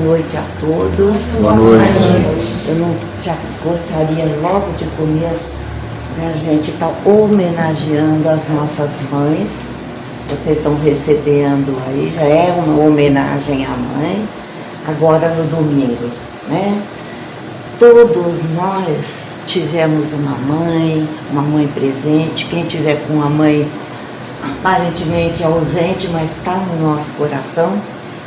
noite a todos. Boa noite. Eu não já gostaria logo de começo da gente estar homenageando as nossas mães. Vocês estão recebendo aí, já é uma homenagem à mãe, agora no domingo, né? Todos nós tivemos uma mãe presente. Quem tiver com uma mãe aparentemente ausente, mas está no nosso coração,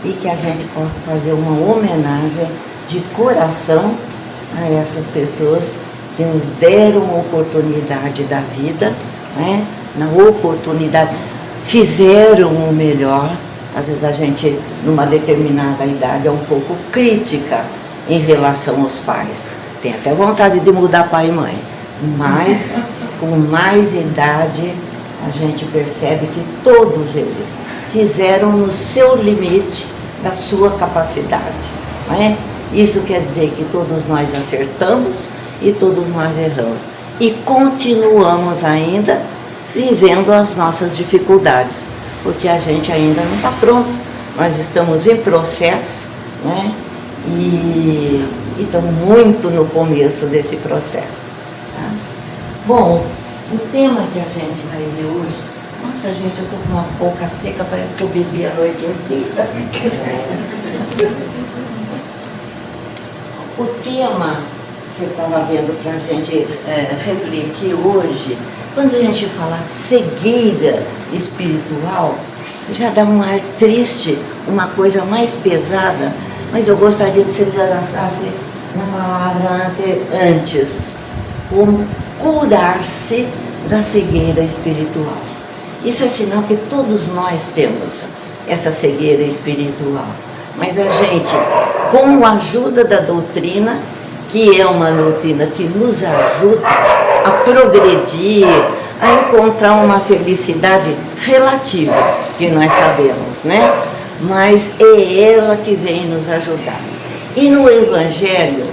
e que a gente possa fazer uma homenagem de coração a essas pessoas que nos deram a oportunidade da vida, né? Na oportunidade, fizeram o melhor. Às vezes a gente, numa determinada idade, é um pouco crítica em relação aos pais. Tem até vontade de mudar pai e mãe, mas com mais idade a gente percebe que todos eles fizeram no seu limite da sua capacidade, não é? Isso quer dizer que todos nós acertamos e todos nós erramos. E continuamos ainda vivendo as nossas dificuldades, porque a gente ainda não está pronto. Nós estamos em processo, né? E estamos muito no começo desse processo. Tá? Bom, o tema que a gente vai ver hoje, nossa gente, eu estou com uma boca seca, parece que eu bebi a noite inteira. O tema que eu estava vendo para a gente refletir hoje, quando a gente fala cegueira espiritual, já dá um ar triste, uma coisa mais pesada, mas eu gostaria que você lançasse uma palavra antes, como curar-se da cegueira espiritual. Isso é sinal que todos nós temos essa cegueira espiritual, mas a gente, com a ajuda da doutrina, que é uma doutrina que nos ajuda a progredir, a encontrar uma felicidade relativa, que nós sabemos, né? Mas é ela que vem nos ajudar. E no Evangelho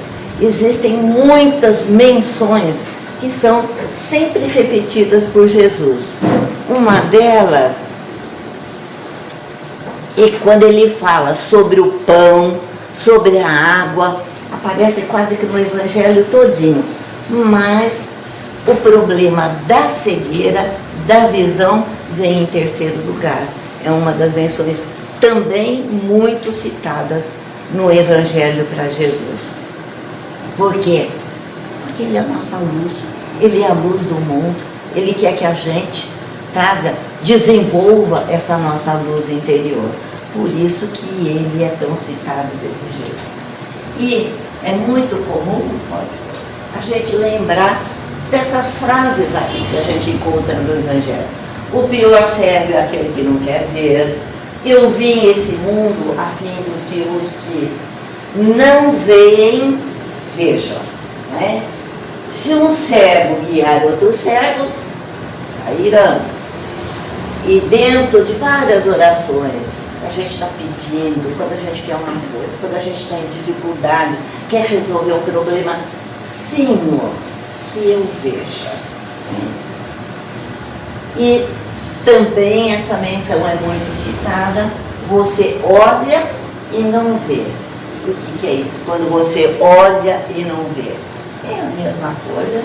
existem muitas menções que são sempre repetidas por Jesus. Uma delas é quando ele fala sobre o pão, sobre a água, aparece quase que no Evangelho todinho. Mas o problema da cegueira, da visão, vem em terceiro lugar. É uma das menções também muito citadas no Evangelho para Jesus. Por quê? Porque ele é a nossa luz, ele é a luz do mundo, ele quer que a gente traga, desenvolva essa nossa luz interior. Por isso que ele é tão citado desse jeito. E é muito comum, a gente lembrar dessas frases aqui que a gente encontra no Evangelho. O pior cego é aquele que não quer ver. Eu vim esse mundo a fim de que os que não veem, vejam. Né? Se um cego guiar outro cego, cairão. E dentro de várias orações, a gente está pedindo, quando a gente quer uma coisa, quando a gente está em dificuldade, quer resolver um problema, Senhor, que eu veja. E também essa menção é muito citada, você olha e não vê. O que é isso? Quando você olha e não vê. É a mesma coisa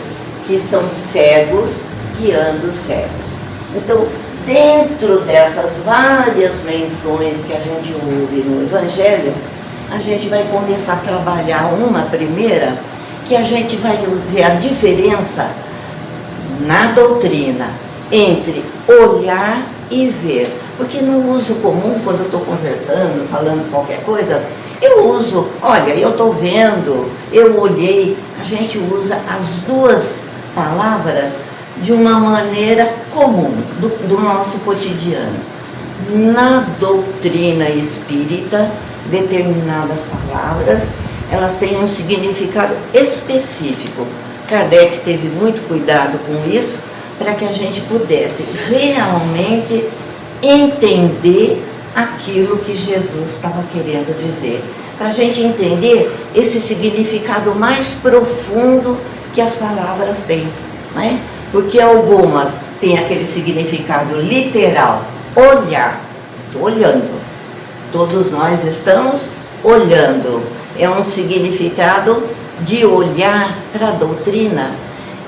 que são cegos guiando cegos. Então, dentro dessas várias menções que a gente ouve no Evangelho, a gente vai começar a trabalhar uma primeira, que a gente vai ver a diferença na doutrina entre olhar e ver. Porque no uso comum, quando eu estou conversando, falando qualquer coisa, eu uso, olha, eu estou vendo, eu olhei. A gente usa as duas palavras de uma maneira comum, do nosso cotidiano. Na doutrina espírita, determinadas palavras, elas têm um significado específico. Kardec teve muito cuidado com isso, para que a gente pudesse realmente entender aquilo que Jesus estava querendo dizer. Para a gente entender esse significado mais profundo que as palavras têm, não é? Porque algumas têm aquele significado literal, olhar, estou olhando. Todos nós estamos olhando. É um significado de olhar para a doutrina,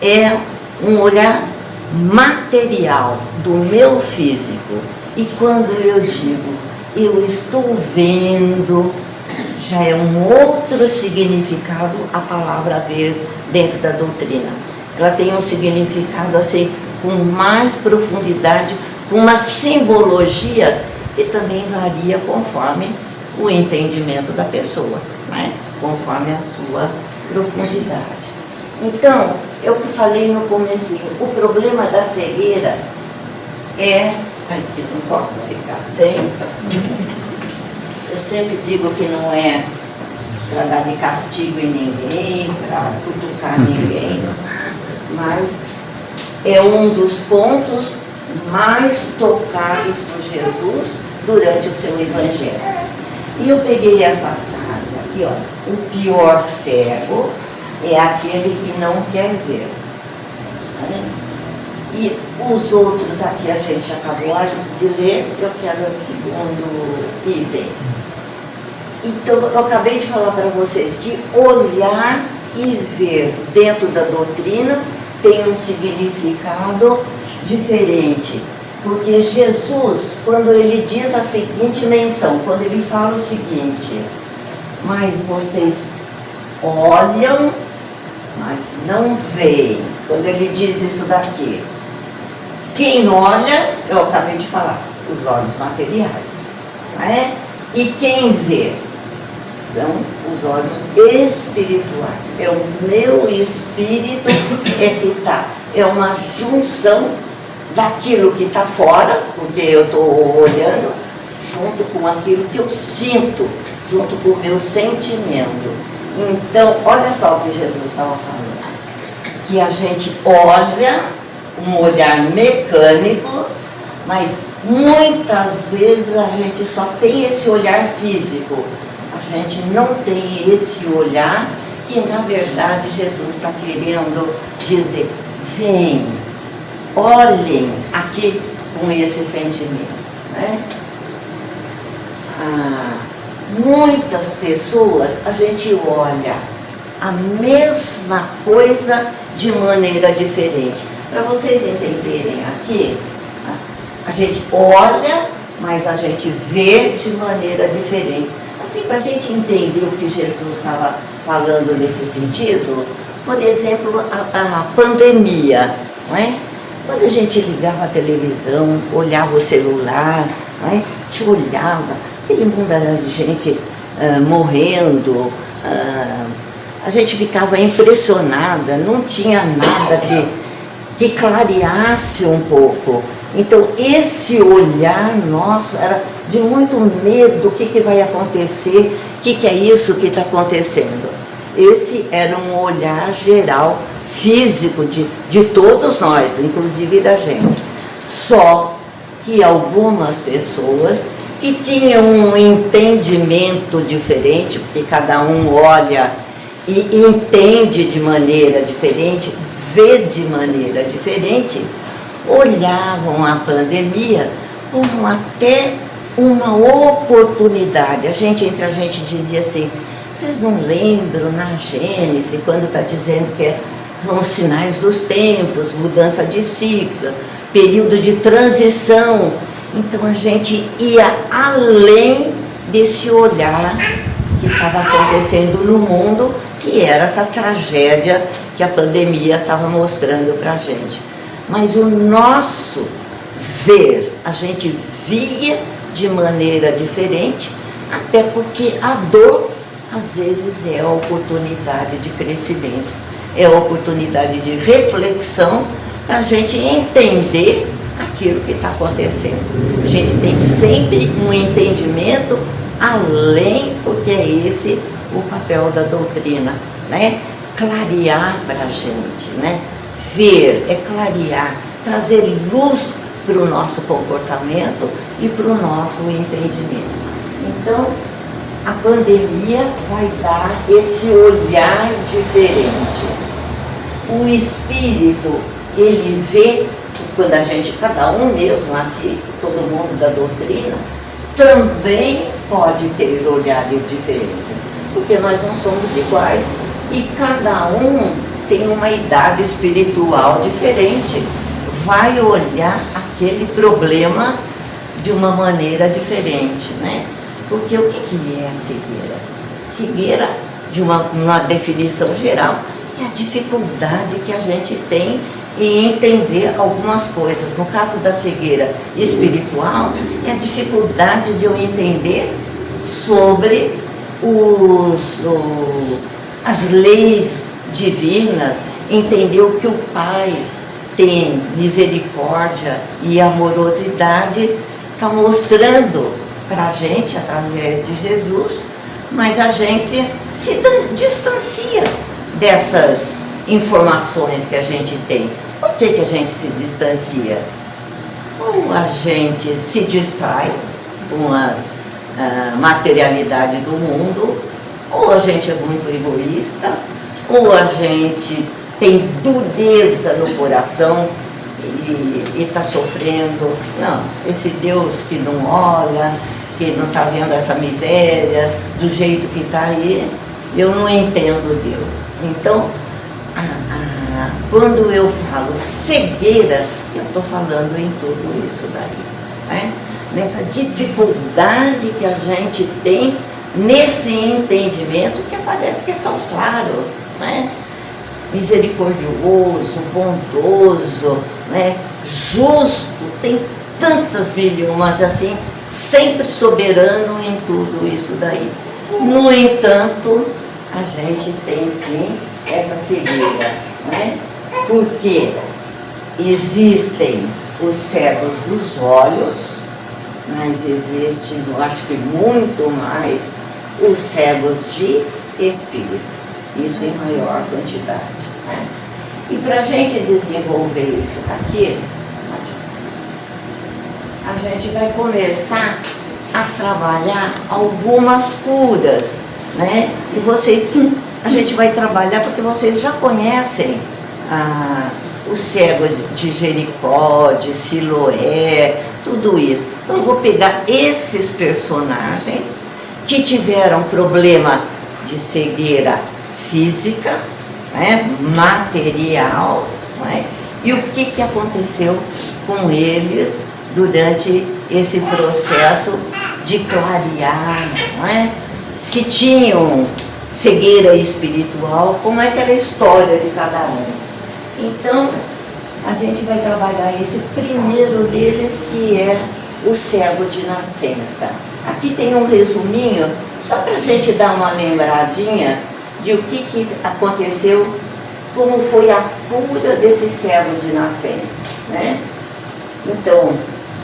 é um olhar material do meu físico. E quando eu digo, eu estou vendo, já é um outro significado a palavra ver dentro da doutrina. Ela tem um significado assim, com mais profundidade, com uma simbologia que também varia conforme o entendimento da pessoa, né? Conforme a sua profundidade. Então, eu que falei no comecinho, o problema da cegueira é, aqui não posso ficar sem, eu sempre digo que não é para dar de castigo em ninguém, para cutucar ninguém, mas é um dos pontos mais tocados por Jesus durante o seu evangelho. E eu peguei essa frase aqui, ó, o pior cego é aquele que não quer ver. E os outros aqui a gente acabou de ler, eu quero o segundo item. Então, eu acabei de falar para vocês que olhar e ver dentro da doutrina tem um significado diferente. Porque Jesus, quando ele diz a seguinte menção, quando ele fala o seguinte, mas vocês olham, mas não veem. Quando ele diz isso daqui, quem olha, eu acabei de falar, os olhos materiais, não é? E quem vê são os olhos espirituais. É o meu espírito é que está, é uma junção daquilo que está fora, porque eu estou olhando, junto com aquilo que eu sinto, junto com o meu sentimento. Então, olha só o que Jesus estava falando, que a gente olha, um olhar mecânico, mas muitas vezes a gente só tem esse olhar físico, a gente não tem esse olhar que na verdade Jesus está querendo dizer, vem, olhem aqui com esse sentimento, né? Muitas pessoas, a gente olha a mesma coisa de maneira diferente. Para vocês entenderem aqui, a gente olha, mas a gente vê de maneira diferente. Assim, para a gente entender o que Jesus estava falando nesse sentido, por exemplo, a pandemia, não é? Quando a gente ligava a televisão, olhava o celular, não é? Te olhava, aquele mundo de gente morrendo, a gente ficava impressionada, não tinha nada que clareasse um pouco. Então, esse olhar nosso era de muito medo, o que vai acontecer, o que é isso que está acontecendo. Esse era um olhar geral, físico, de todos nós, inclusive da gente. Só que algumas pessoas que tinham um entendimento diferente, porque cada um olha e entende de maneira diferente, vê de maneira diferente, olhavam a pandemia como até uma oportunidade. Entre a gente dizia assim, vocês não lembram na Gênesis, quando está dizendo que são os sinais dos tempos, mudança de ciclo, período de transição. Então a gente ia além desse olhar que estava acontecendo no mundo, que era essa tragédia que a pandemia estava mostrando para a gente. Mas o nosso ver, a gente via de maneira diferente, até porque a dor, às vezes, é a oportunidade de crescimento, é a oportunidade de reflexão para a gente entender aquilo que está acontecendo. A gente tem sempre um entendimento além, porque é esse o papel da doutrina, né? Clarear para a gente, né? Ver é clarear, trazer luz para o nosso comportamento e para o nosso entendimento. Então, a pandemia vai dar esse olhar diferente. O espírito, ele vê, quando a gente, cada um mesmo aqui, todo mundo da doutrina, também pode ter olhares diferentes, porque nós não somos iguais e cada um tem uma idade espiritual diferente, vai olhar aquele problema de uma maneira diferente, né? Porque o que é a cegueira? Cegueira, de uma definição geral, é a dificuldade que a gente tem em entender algumas coisas. No caso da cegueira espiritual, é a dificuldade de eu entender sobre as leis divinas, entender o que o Pai tem misericórdia e amorosidade, está mostrando para a gente através de Jesus, mas a gente se distancia dessas informações que a gente tem. Por que a gente se distancia? Ou a gente se distrai com as materialidades do mundo, ou a gente é muito egoísta, ou a gente tem dureza no coração e está sofrendo. Não, esse Deus que não olha, que não está vendo essa miséria do jeito que está aí, eu não entendo Deus. Então, quando eu falo cegueira, eu estou falando em tudo isso daí, né? Nessa dificuldade que a gente tem nesse entendimento que parece que é tão claro, né? Misericordioso, bondoso, né? Justo, tem tantas milhões assim, sempre soberano em tudo isso daí. No entanto, a gente tem sim essa cegueira, né? Porque existem os cegos dos olhos, mas existem, eu acho que muito mais, os cegos de espírito, isso em maior quantidade, né? E para a gente desenvolver isso aqui, a gente vai começar a trabalhar algumas curas, né? E a gente vai trabalhar porque vocês já conhecem o cego de Jericó, de Siloé, tudo isso. Então eu vou pegar esses personagens que tiveram problema de cegueira física, né, material, né, e o que aconteceu com eles durante esse processo de clarear, não é? Se tinham cegueira espiritual, como é que era a história de cada um. Então, a gente vai trabalhar esse primeiro deles, que é o cego de nascença. Aqui tem um resuminho, só para a gente dar uma lembradinha de o que aconteceu, como foi a cura desse cego de nascença, né? Então,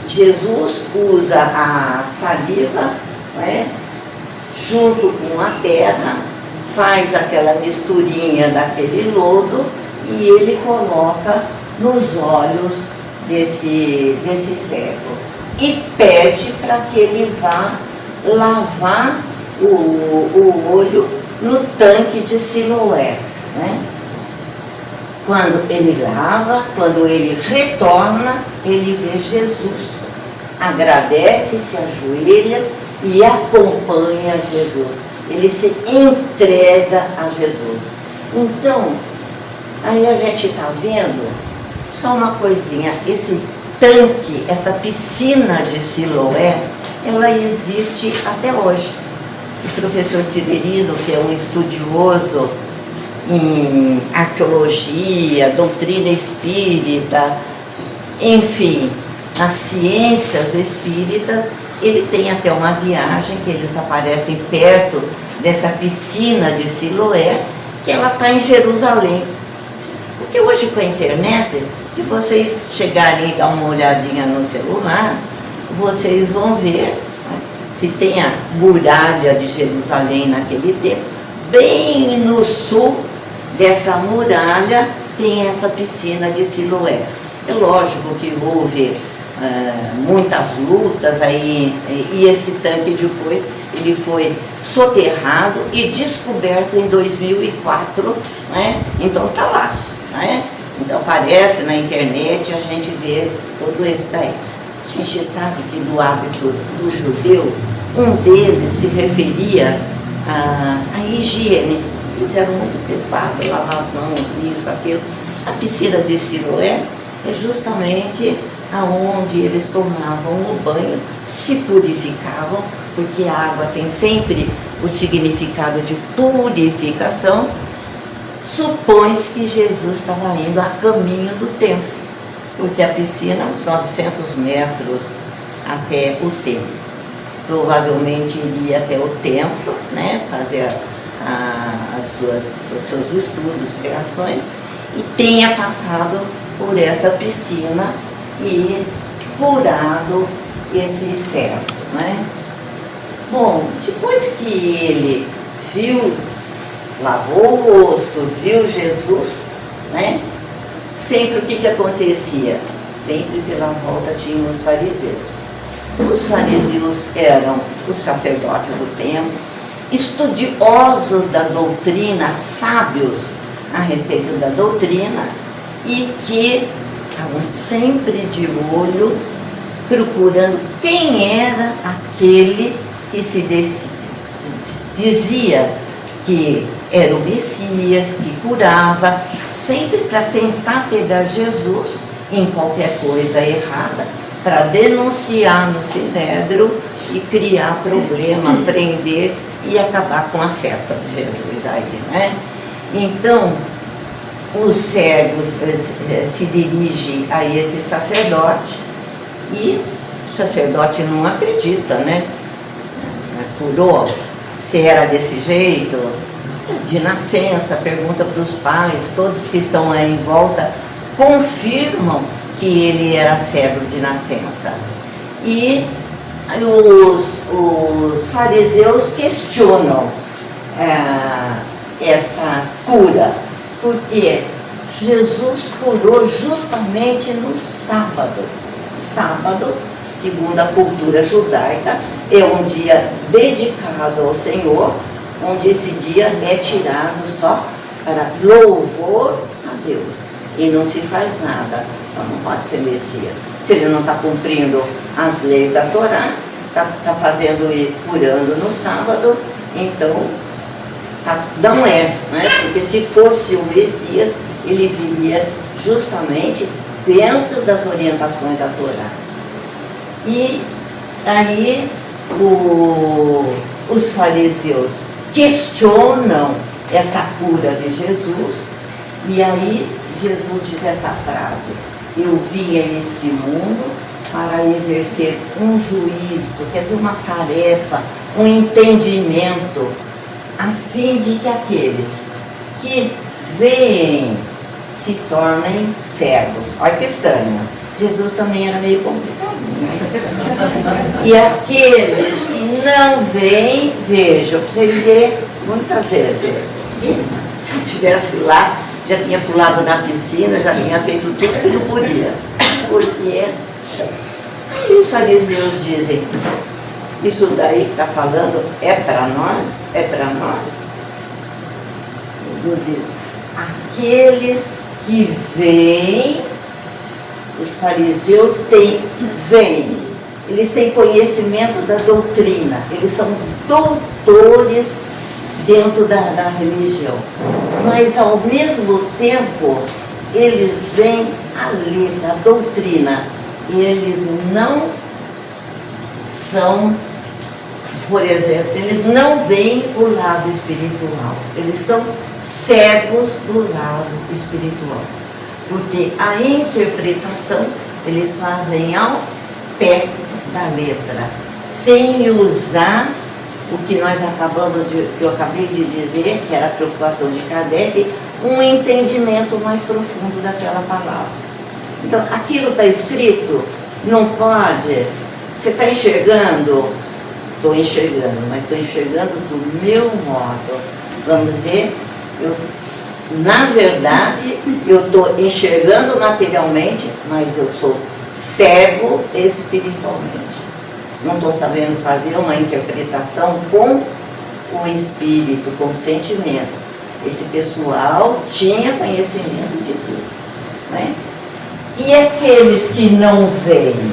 Jesus usa a saliva, né, junto com a terra, faz aquela misturinha daquele lodo e ele coloca nos olhos desse cego e pede para que ele vá lavar o olho no tanque de Siloé, né? Quando ele lava, quando ele retorna, ele vê Jesus, agradece, se ajoelha e acompanha Jesus. Ele se entrega a Jesus. Então, aí a gente está vendo, só uma coisinha, esse tanque, essa piscina de Siloé, ela existe até hoje. O professor Tiberino, que é um estudioso em arqueologia, doutrina espírita, enfim, as ciências espíritas, ele tem até uma viagem que eles aparecem perto dessa piscina de Siloé, que ela está em Jerusalém. Porque hoje com a internet, se vocês chegarem e dar uma olhadinha no celular, vocês vão ver, né, se tem a muralha de Jerusalém naquele tempo, bem no sul dessa muralha tem essa piscina de Siloé. É lógico que houve muitas lutas aí, e esse tanque depois ele foi soterrado e descoberto em 2004, né? Então tá lá, né? Então aparece na internet, a gente vê todo esse daí. A gente sabe que do hábito do judeu Um deles se referia à higiene. Eles eram muito preocupados, lavar as mãos, isso, aquilo. A piscina de Siloé é justamente aonde eles tomavam o banho, se purificavam, porque a água tem sempre o significado de purificação. Supõe-se que Jesus estava indo a caminho do templo, porque a piscina, uns 900 metros até o templo. Provavelmente iria até o templo, né, fazer os seus estudos, pregações, e tenha passado por essa piscina e curado esse servo, né? Bom, depois que ele viu, lavou o rosto, viu Jesus, né? Sempre o que acontecia? Sempre pela volta tinham os fariseus. Os fariseus eram os sacerdotes do templo, estudiosos da doutrina, sábios a respeito da doutrina, e que estavam sempre de olho, procurando quem era aquele que se dizia que era o Messias, que curava, sempre para tentar pegar Jesus em qualquer coisa errada, para denunciar no Sinédrio e criar problema, prender e acabar com a festa de Jesus aí, né? Então, os cegos se dirigem a esse sacerdote e o sacerdote não acredita, né? Curou, se era desse jeito, de nascença, pergunta para os pais, todos que estão aí em volta confirmam que ele era cego de nascença. E os fariseus questionam essa cura, porque Jesus curou justamente no sábado. Sábado, segundo a cultura judaica, é um dia dedicado ao Senhor, onde esse dia é tirado só para louvor a Deus. E não se faz nada. Então não pode ser Messias. Se ele não está cumprindo as leis da Torá, está fazendo e curando no sábado, então não é, né? Porque se fosse o Messias, ele viria justamente dentro das orientações da Torá. E aí os fariseus questionam essa cura de Jesus, e aí Jesus diz essa frase: eu vim a este mundo para exercer um juízo, quer dizer, uma tarefa, um entendimento, a fim de que aqueles que veem se tornem cegos. Olha que estranho, Jesus também era meio complicado, né? E aqueles que não veem, vejam, para você ver muitas vezes. E se eu estivesse lá, já tinha pulado na piscina, já tinha feito tudo que não podia. Porque aí os fariseus dizem: isso daí que está falando é para nós? É para nós? Jesus diz: aqueles que veem, os fariseus veem, eles têm conhecimento da doutrina, eles são doutores dentro da religião, mas ao mesmo tempo eles veem a letra, a doutrina, eles não são, por exemplo, eles não veem o lado espiritual, eles são cegos do lado espiritual, porque a interpretação eles fazem ao pé da letra, sem usar o que eu acabei de dizer, que era a preocupação de Kardec, um entendimento mais profundo daquela palavra. Então, aquilo está escrito, não pode, você está enxergando? Estou enxergando, mas estou enxergando do meu modo. Vamos dizer, na verdade, eu estou enxergando materialmente, mas eu sou cego espiritualmente. Não estou sabendo fazer uma interpretação com o espírito, com o sentimento. Esse pessoal tinha conhecimento de tudo, né? E aqueles que não veem,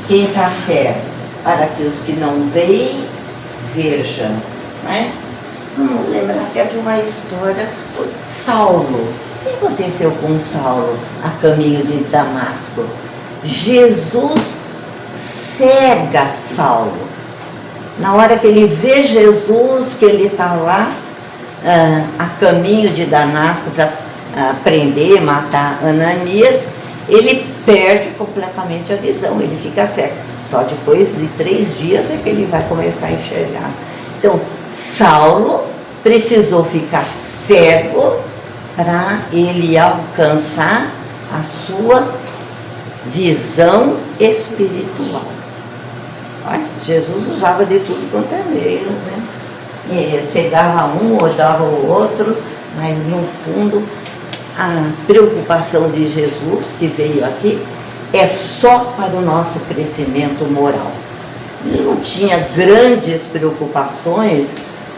quem está cego? para que os que não veem, vejam. Né? Vamos lembrar até de uma história de Saulo. O que aconteceu com Saulo a caminho de Damasco? Jesus cega Saulo. Na hora que ele vê Jesus, que ele está lá a caminho de Damasco para prender, matar Ananias, ele perde completamente a visão, ele fica cego. Só depois de 3 dias é que ele vai começar a enxergar. Então, Saulo precisou ficar cego para ele alcançar a sua visão espiritual. Olha, Jesus usava de tudo quanto é meio, né? Cegava um, usava o outro, mas no fundo a preocupação de Jesus, que veio aqui, é só para o nosso crescimento moral. Ele não tinha grandes preocupações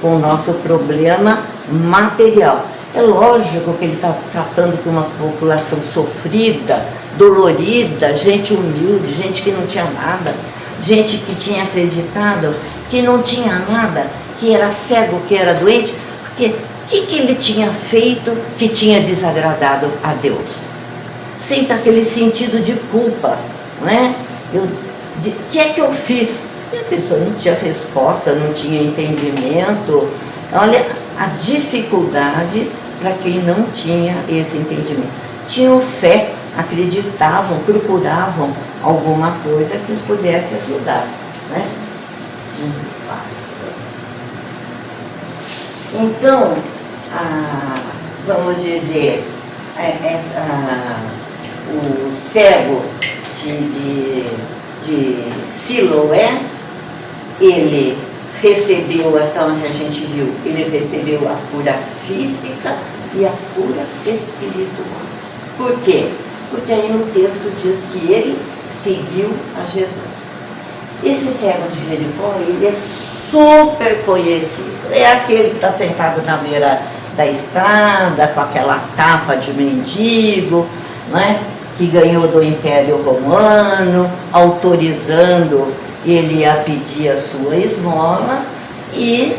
com o nosso problema material. É lógico que ele está tratando com uma população sofrida, dolorida, gente humilde, gente que não tinha nada, gente que tinha acreditado que não tinha nada, que era cego, que era doente, porque o que ele tinha feito que tinha desagradado a Deus? Sempre aquele sentido de culpa, não é? O que é que eu fiz? E a pessoa não tinha resposta, não tinha entendimento. Olha a dificuldade para quem não tinha esse entendimento. Tinham fé, acreditavam, procuravam alguma coisa que os pudesse ajudar, né? Então, vamos dizer, o cego de Siloé, ele recebeu, então a gente viu, ele recebeu a cura física e a cura espiritual. Por quê? Porque aí no texto diz que ele seguiu a Jesus. Esse cego de Jericó, ele é super conhecido. É aquele que está sentado na beira da estrada, com aquela capa de mendigo, né? Que ganhou do Império Romano, autorizando ele a pedir a sua esmola, e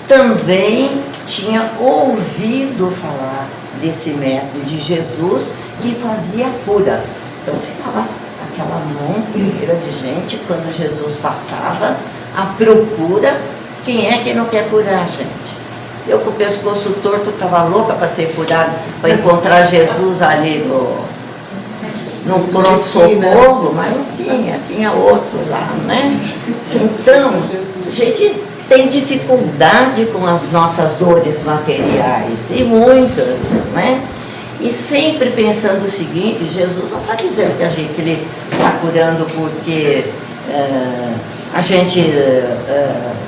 também tinha ouvido falar desse mestre de Jesus que fazia cura. Então ficava aquela montoeira de gente quando Jesus passava à procura. Quem é que não quer curar a gente? Eu com o pescoço torto estava louca para ser curada, para encontrar Jesus ali no pronto-socorro, mas não tinha outro lá, né? Então, a gente tem dificuldade com as nossas dores materiais, e muitas, né? E sempre pensando o seguinte: Jesus não está dizendo que ele está curando porque a gente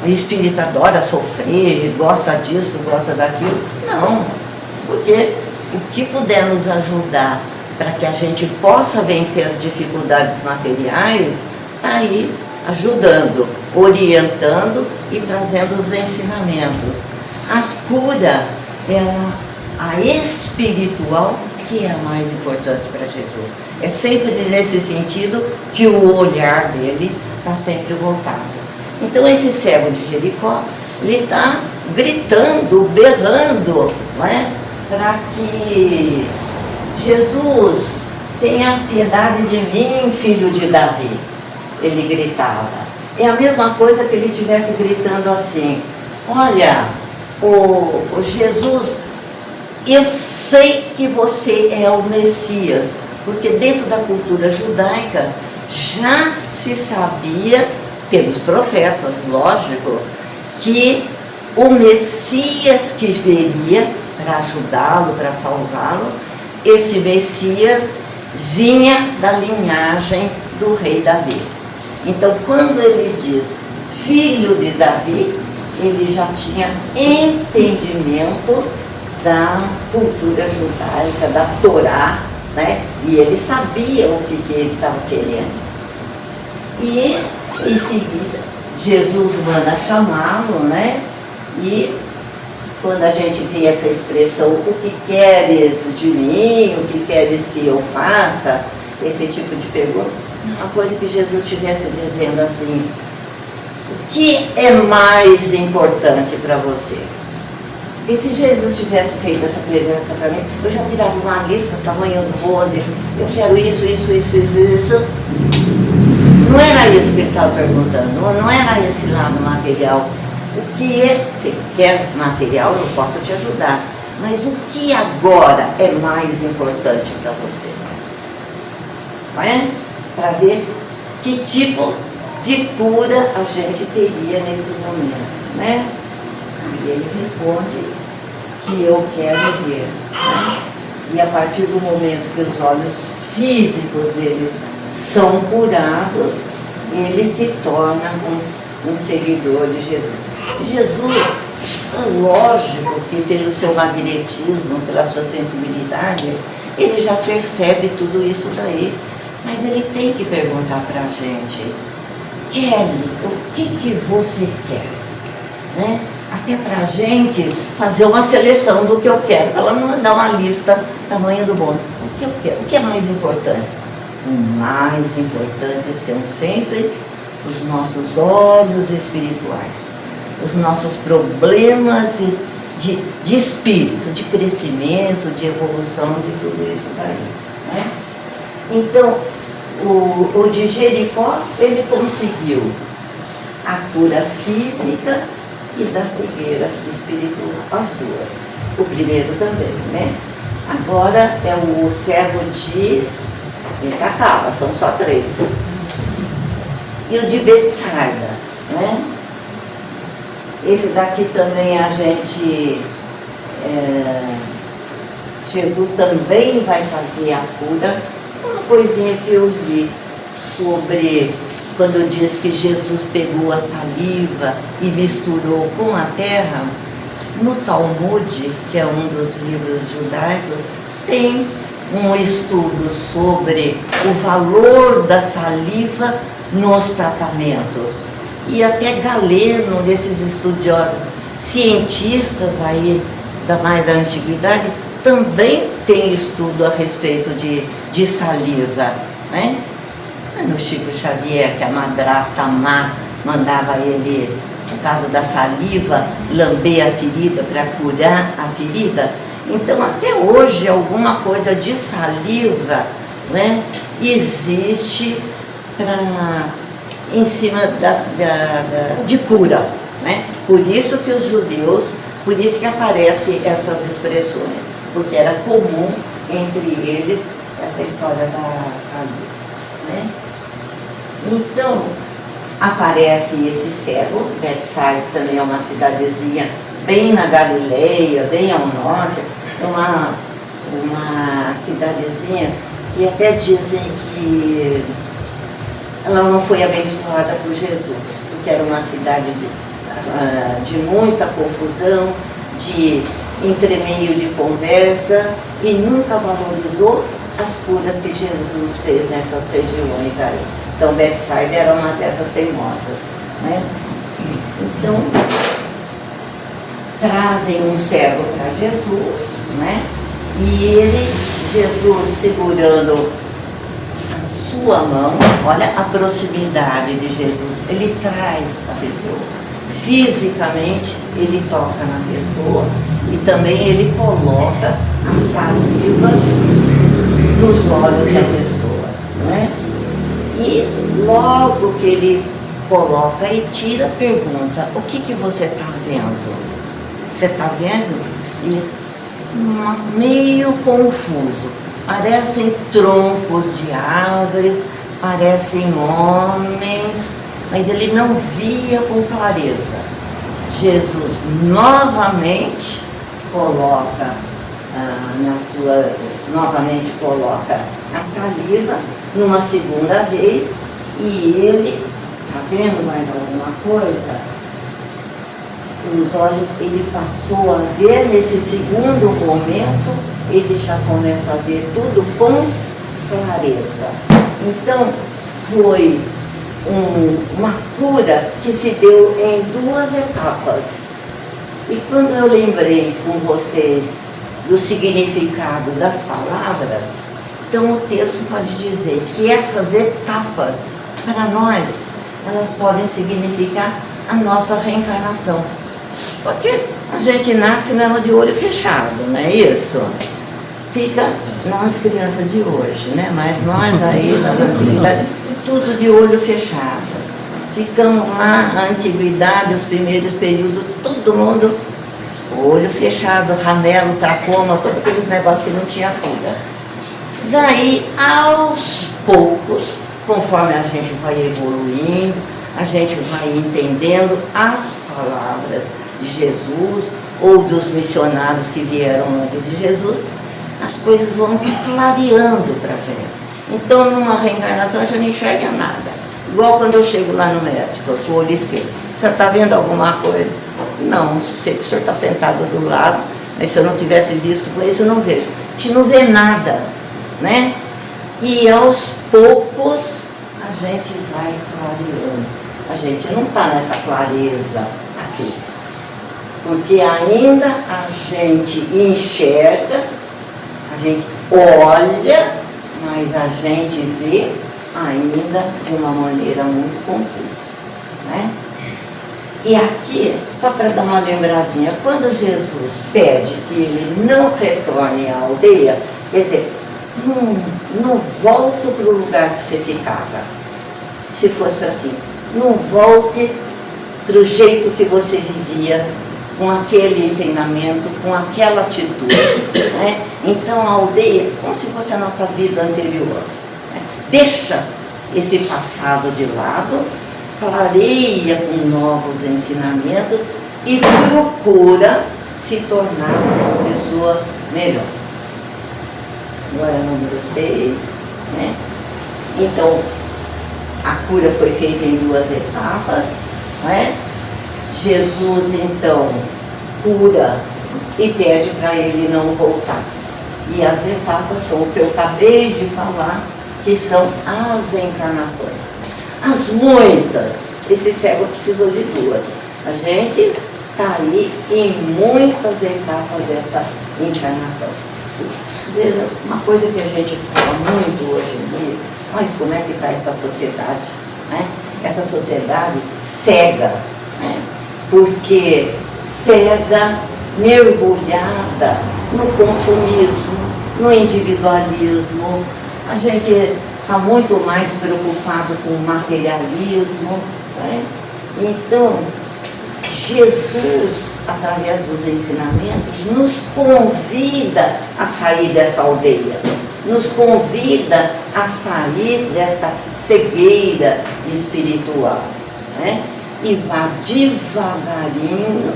espírita adora sofrer, gosta disso, gosta daquilo. Não, porque o que puder nos ajudar para que a gente possa vencer as dificuldades materiais, está aí ajudando, orientando e trazendo os ensinamentos. A cura é a espiritual, que é a mais importante para Jesus. É sempre nesse sentido que o olhar dele está sempre voltado. Então esse cego de Jericó, ele está gritando, berrando, não é? Para que Jesus, tenha piedade de mim, filho de Davi. Ele gritava. É a mesma coisa que ele estivesse gritando assim: olha, o Jesus, eu sei que você é o Messias, porque dentro da cultura judaica já se sabia, pelos profetas, lógico, que o Messias que viria para ajudá-lo, para salvá-lo, esse Messias vinha da linhagem do rei Davi. Então, quando ele diz filho de Davi, ele já tinha entendimento da cultura judaica, da Torá, né? E ele sabia o que ele estava querendo. E em seguida, Jesus manda chamá-lo, né? E quando a gente vê essa expressão, o que queres de mim, o que queres que eu faça, esse tipo de pergunta, uma coisa que Jesus estivesse dizendo assim: O que é mais importante para você? E se Jesus tivesse feito essa pergunta para mim, eu já tirava uma lista, tamanho do bonde, eu quero isso. Não era isso que ele estava perguntando, não era esse lado material. O que é, se quer material, eu posso te ajudar, mas o que agora é mais importante para você? Não é? Para ver que tipo de cura a gente teria nesse momento, né? E ele responde que eu quero ver, né? E a partir do momento que os olhos físicos dele são curados, ele se torna um seguidor de Jesus. Jesus, lógico que pelo seu magnetismo, pela sua sensibilidade, ele já percebe tudo isso daí, mas ele tem que perguntar para a gente: Kelly, o que você quer? Né? Até para a gente fazer uma seleção do que eu quero, para ela não dar uma lista tamanho do bolo. O que eu quero? O que é mais importante? O mais importante são sempre os nossos olhos espirituais, os nossos problemas de espírito, de crescimento, de evolução, de tudo isso daí, né? Então, o de Jericó, ele conseguiu a cura física e da cegueira espiritual, as duas. O primeiro também, né? Agora é o servo de... A gente acaba, são só 3. E o de Betsaida, né? Esse daqui também a gente... Jesus também vai fazer a cura. Uma coisinha que eu li sobre quando diz que Jesus pegou a saliva e misturou com a terra. No Talmud, que é um dos livros judaicos, tem um estudo sobre o valor da saliva nos tratamentos. E até Galeno, desses estudiosos cientistas aí mais da antiguidade, também tem estudo a respeito de saliva, né? No Chico Xavier, que a madrasta má mandava ele, no caso da saliva, lamber a ferida para curar a ferida. Então, até hoje, alguma coisa de saliva, né, existe em cima de cura, né? Por isso que os judeus, por isso que aparecem essas expressões, porque era comum entre eles essa história da saliva, né? Então, aparece esse cego. Betsaida também é uma cidadezinha bem na Galileia, bem ao norte, é uma cidadezinha que até dizem que ela não foi abençoada por Jesus, porque era uma cidade de muita confusão, de entremeio de conversa, e nunca valorizou as curas que Jesus fez nessas regiões aí. Então, Betsaida era uma dessas teimosas, né? Então, trazem um cego para Jesus, né? E Jesus segurando a sua mão, olha a proximidade de Jesus, ele traz a pessoa. Fisicamente, ele toca na pessoa e também ele coloca a saliva nos olhos da pessoa, né? E logo que ele coloca e tira, pergunta: o que você está vendo? Você está vendo? Ele meio confuso. Parecem troncos de árvores, parecem homens, mas ele não via com clareza. Jesus novamente coloca novamente coloca a saliva numa segunda vez, e ele, está vendo mais alguma coisa? Os olhos, ele passou a ver nesse segundo momento, ele já começa a ver tudo com clareza. Então, foi uma cura que se deu em 2 etapas. E quando eu lembrei com vocês do significado das palavras, então o texto pode dizer que essas etapas, para nós, elas podem significar a nossa reencarnação. Porque a gente nasce mesmo de olho fechado, não é isso? Fica, não as crianças de hoje, né? Mas nós aí, nas antiguidades, tudo de olho fechado. Ficamos lá, na antiguidade, os primeiros períodos, todo mundo, olho fechado, ramelo, tracoma, todos aqueles negócios que não tinha cura. Daí, aos poucos, conforme a gente vai evoluindo, a gente vai entendendo as palavras de Jesus ou dos missionários que vieram antes de Jesus, as coisas vão clareando para a gente. Então, numa reencarnação, a gente não enxerga nada. Igual quando eu chego lá no médico, com o olho esquerdo. O senhor está vendo alguma coisa? Não, sei que o senhor está sentado do lado, mas se eu não tivesse visto com isso, eu não vejo. A gente não vê nada, né? E aos poucos, a gente vai clareando. A gente não está nessa clareza aqui. Porque ainda a gente enxerga, a gente olha, mas a gente vê ainda de uma maneira muito confusa, né? E aqui, só para dar uma lembradinha, quando Jesus pede que ele não retorne à aldeia, quer dizer, não volte para o lugar que você ficava, se fosse assim, não volte para o jeito que você vivia, com aquele treinamento, com aquela atitude, né? Então a aldeia, como se fosse a nossa vida anterior, né? Deixa esse passado de lado, clareia com novos ensinamentos e procura se tornar uma pessoa melhor. Agora número 6, né? Então, a cura foi feita em 2 etapas, né? Jesus, então, cura e pede para ele não voltar. E as etapas são o que eu acabei de falar, que são as encarnações. As muitas, esse cego precisou de 2. A gente está aí em muitas etapas dessa encarnação. Às vezes, uma coisa que a gente fala muito hoje em dia, olha como é que está essa sociedade, né? Essa sociedade cega, né? Porque cega, mergulhada no consumismo, no individualismo. A gente está muito mais preocupado com o materialismo, né? Então, Jesus, através dos ensinamentos, nos convida a sair dessa aldeia, nos convida a sair desta cegueira espiritual, né? E vá devagarinho,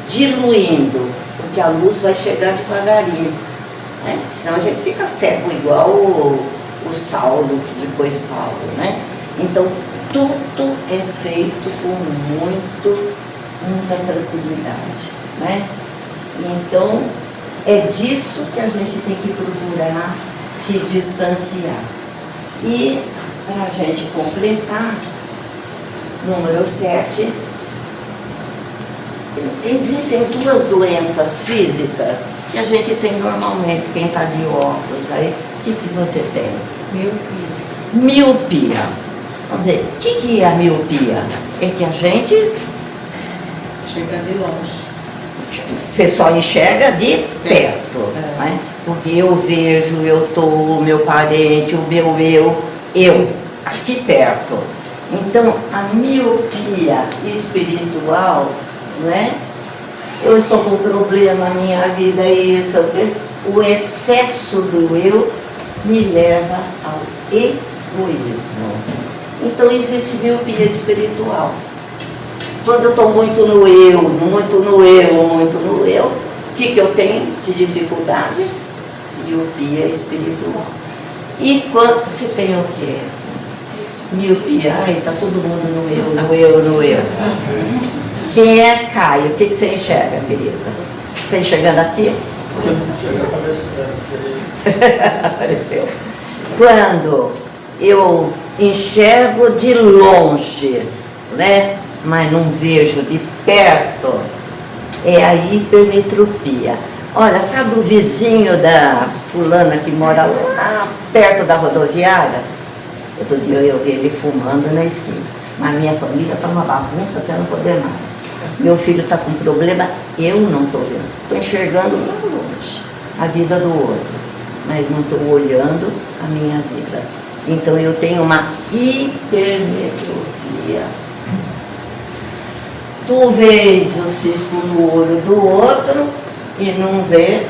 diluindo, porque a luz vai chegar devagarinho, né? Senão a gente fica cego igual o Saulo, que depois Paulo, né? Então, tudo é feito com muita tranquilidade, né? Então, é disso que a gente tem que procurar se distanciar. E, para a gente completar, número 7, existem 2 doenças físicas que a gente tem normalmente, quem está de óculos aí. O que você tem? Miopia. Vamos dizer, o que é a miopia? É que a gente chega de longe. Você só enxerga de perto, né? Porque eu vejo, eu tô, o meu parente, o meu eu, aqui perto. Então, a miopia espiritual, né? Eu estou com um problema na minha vida, isso, o excesso do eu me leva ao egoísmo. Então, existe miopia espiritual. Quando eu estou muito no eu, o que eu tenho de dificuldade? Miopia espiritual. E quando você tem o quê? Miopia, ai, está todo mundo no eu. Quem é Caio? O que você enxerga, querida? Está enxergando a ti? Chega a cabeça Apareceu. Quando eu enxergo de longe, né? Mas não vejo de perto, é a hipermetropia. Olha, sabe o vizinho da fulana que mora lá perto da rodoviária? Outro dia eu vi ele fumando na esquina. Mas minha família está uma bagunça até não poder mais. Meu filho está com problema, eu não estou vendo. Estou enxergando lá longe a vida do outro, mas não estou olhando a minha vida. Então eu tenho uma hipermetropia. Tu vês o cisco no olho do outro e não vê.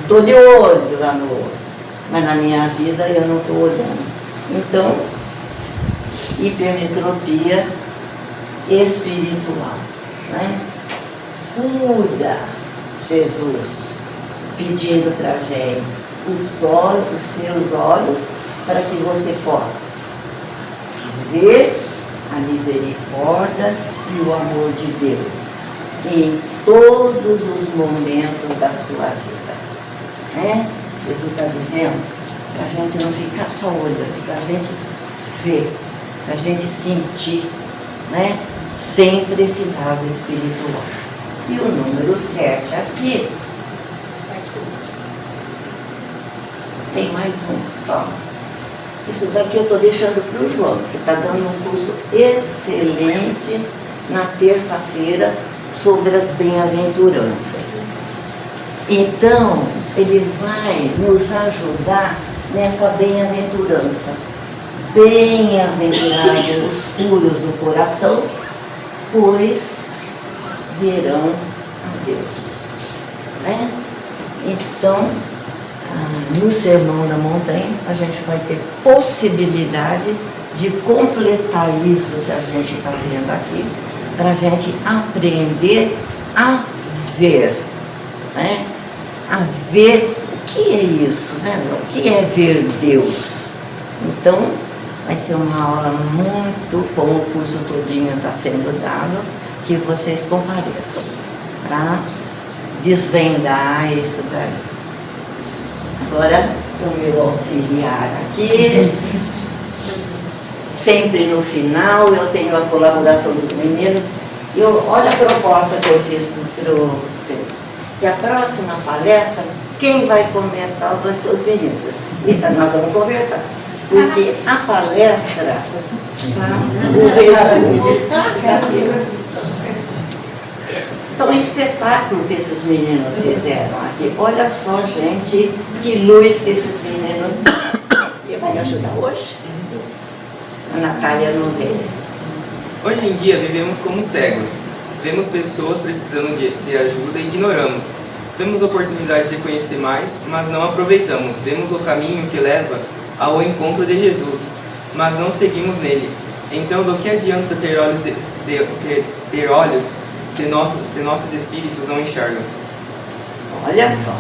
Estou de olho lá no outro, mas na minha vida eu não estou olhando. Então, hipermetropia espiritual, né? Cura, Jesus, pedindo para a gente os seus olhos, para que você possa ver a misericórdia e o amor de Deus em todos os momentos da sua vida, né? Jesus está dizendo para a gente não ficar só olhando, para a gente ver, para a gente sentir, né? Sempre esse lado espiritual. E o número 7 aqui, tem mais um só. Isso daqui eu estou deixando para o João, que está dando um curso excelente na terça-feira sobre as bem-aventuranças. Então, ele vai nos ajudar nessa bem-aventurança. Bem-aventurados os puros do coração, pois verão a Deus. Né? Então, no Sermão da Montanha, a gente vai ter possibilidade de completar isso que a gente está vendo aqui, para a gente aprender a ver, né? A ver o que é isso, né? O que é ver Deus. Então, vai ser uma aula muito bom, o curso todinho está sendo dado, que vocês compareçam para desvendar isso daí. Agora, o meu auxiliar aqui, sempre no final, eu tenho a colaboração dos meninos. Olha a proposta que eu fiz que a próxima palestra, quem vai começar vão ser os meninos. E nós vamos conversar. Porque a palestra, o resumo, então, um espetáculo que esses meninos fizeram aqui. Olha só, gente, que luz que esses meninos. Você vai me ajudar hoje? A Natália não veio. Hoje em dia vivemos como cegos. Vemos pessoas precisando de ajuda e ignoramos. Temos oportunidades de conhecer mais, mas não aproveitamos. Vemos o caminho que leva ao encontro de Jesus, mas não seguimos nele. Então, do que adianta ter olhos se nossos espíritos não enxergam? Olha só.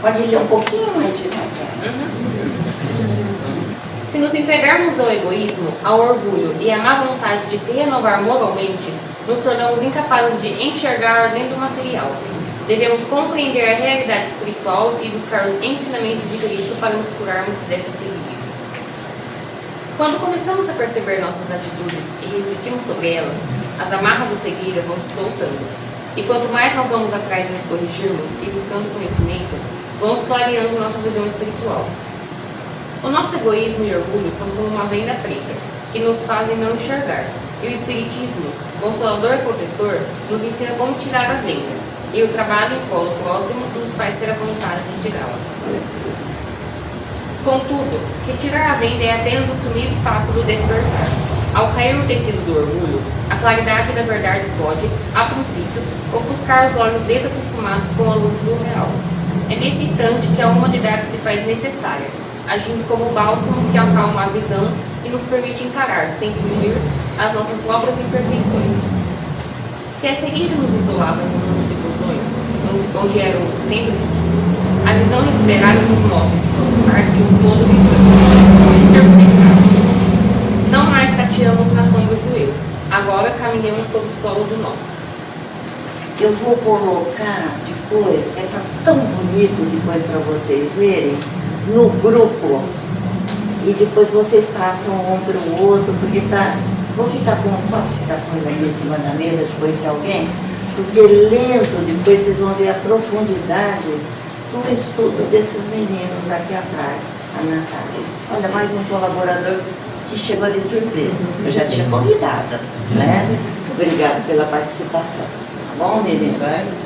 Pode ler um pouquinho mais devagar. Se nos entregarmos ao egoísmo, ao orgulho e à má vontade de se renovar moralmente, nos tornamos incapazes de enxergar além do material. Devemos compreender a realidade espiritual e buscar os ensinamentos de Cristo para nos curarmos dessa cegueira. Quando começamos a perceber nossas atitudes e refletimos sobre elas, as amarras da cegueira vão se soltando. E quanto mais nós vamos atrás de nos corrigirmos e buscando conhecimento, vamos clareando nossa visão espiritual. O nosso egoísmo e orgulho são como uma venda preta, que nos fazem não enxergar. E o Espiritismo, consolador e professor, nos ensina como tirar a venda. E o trabalho em colo próximo nos faz ter a vontade de tirá-la. Contudo, retirar a venda é apenas o primeiro passo do despertar. Ao cair o tecido do orgulho, a claridade da verdade pode, a princípio, ofuscar os olhos desacostumados com a luz do real. É nesse instante que a humanidade se faz necessária, agindo como bálsamo que acalma a visão e nos permite encarar, sem fugir, as nossas próprias imperfeições. Se a cegueira nos isolava no mundo de ilusões, onde éramos o centro de tudo, a visão recuperada nos mostra que somos parte de um todo interconectado. Não mais tateamos nas sombras do eu, agora caminhamos sobre o solo do nós. Eu vou colocar depois, está tão bonito depois para vocês verem, no grupo. E depois vocês passam um para o outro, porque tá. Posso ficar com ele aqui em cima da mesa, depois se alguém? Porque lendo, depois vocês vão ver a profundidade do estudo desses meninos aqui atrás, a Natália. Olha, mais um colaborador que chegou de surpresa. Eu já tinha convidado, né? Obrigada pela participação. Tá bom, meninas?